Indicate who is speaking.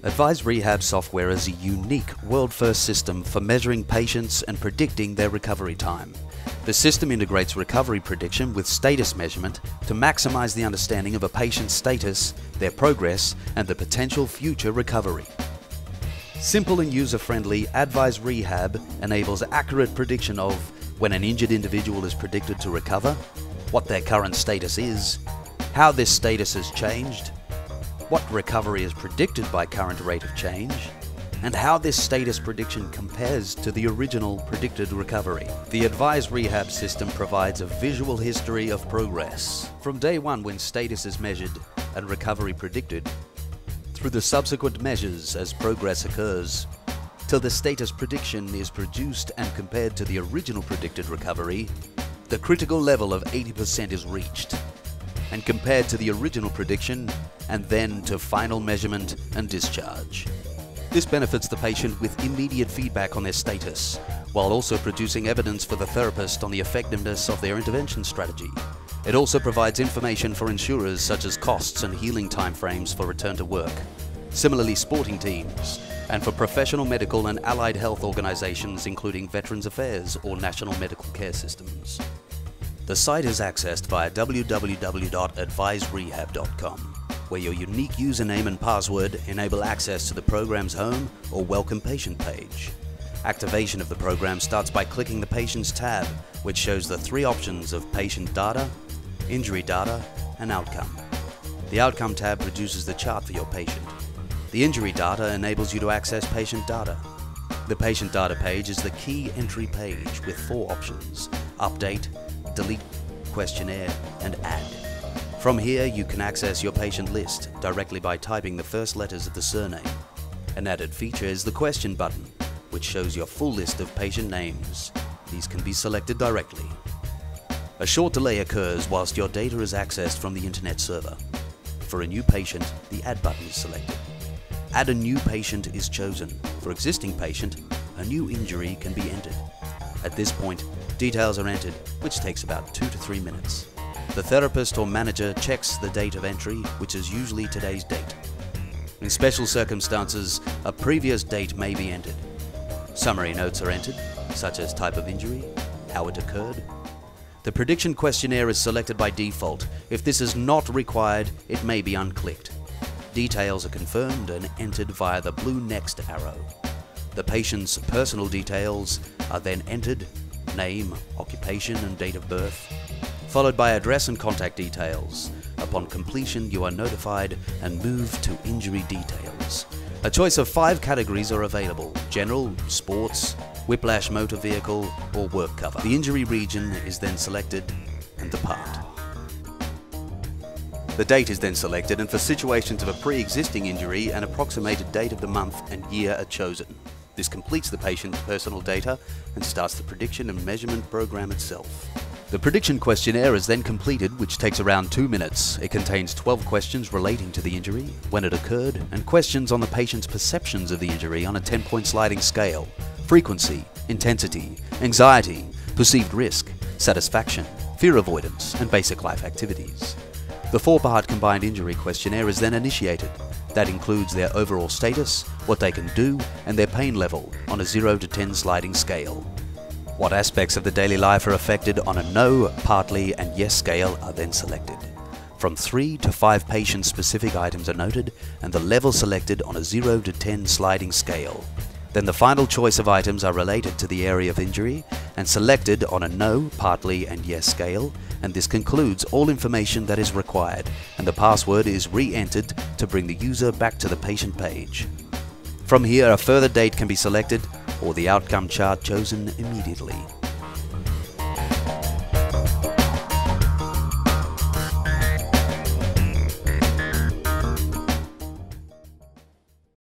Speaker 1: Advise Rehab software is a unique world-first system for measuring patients and predicting their recovery time. The system integrates recovery prediction with status measurement to maximize the understanding of a patient's status, their progress, and the potential future recovery. Simple and user-friendly, Advise Rehab enables accurate prediction of when an injured individual is predicted to recover, what their current status is, how this status has changed, what recovery is predicted by current rate of change, and how this status prediction compares to the original predicted recovery. The Advise Rehab system provides a visual history of progress from day one when status is measured and recovery predicted, through the subsequent measures as progress occurs, till the status prediction is produced and compared to the original predicted recovery, the critical level of 80% is reached, and compared to the original prediction, and then to final measurement and discharge. This benefits the patient with immediate feedback on their status, while also producing evidence for the therapist on the effectiveness of their intervention strategy. It also provides information for insurers such as costs and healing timeframes for return to work. Similarly, sporting teams, and for professional medical and allied health organizations including Veterans Affairs or National Medical Care Systems. The site is accessed via www.adviserehab.com, where your unique username and password enable access to the program's home or welcome patient page. Activation of the program starts by clicking the Patients tab, which shows the three options of patient data, injury data, and outcome. The outcome tab produces the chart for your patient. The injury data enables you to access patient data. The patient data page is the key entry page with four options: update, delete, questionnaire, and add. From here, you can access your patient list directly by typing the first letters of the surname. An added feature is the question button, which shows your full list of patient names. These can be selected directly. A short delay occurs whilst your data is accessed from the internet server. For a new patient, the Add button is selected. Add a new patient is chosen. For existing patient, a new injury can be entered. At this point, details are entered, which takes about 2 to 3 minutes. The therapist or manager checks the date of entry, which is usually today's date. In special circumstances, a previous date may be entered. Summary notes are entered, such as type of injury, how it occurred. The prediction questionnaire is selected by default. If this is not required, it may be unclicked. Details are confirmed and entered via the blue next arrow. The patient's personal details are then entered, name, occupation, and date of birth, followed by address and contact details. Upon completion, you are notified and move to injury details. A choice of 5 categories are available: general, sports, whiplash motor vehicle, or work cover. The injury region is then selected and the part. The date is then selected, and for situations of a pre-existing injury, an approximated date of the month and year are chosen. This completes the patient's personal data and starts the prediction and measurement program itself. The prediction questionnaire is then completed, which takes around 2 minutes. It contains 12 questions relating to the injury, when it occurred, and questions on the patient's perceptions of the injury on a 10-point sliding scale: frequency, intensity, anxiety, perceived risk, satisfaction, fear avoidance, and basic life activities. The 4-part combined injury questionnaire is then initiated. That includes their overall status, what they can do, and their pain level on a 0 to 10 sliding scale. What aspects of the daily life are affected on a no, partly, and yes scale are then selected. From 3 to 5 patient-specific items are noted, and the level selected on a 0 to 10 sliding scale. Then the final choice of items are related to the area of injury and selected on a no, partly, and yes scale, and this concludes all information that is required, and the password is re-entered to bring the user back to the patient page. From here, a further date can be selected or the outcome chart chosen immediately.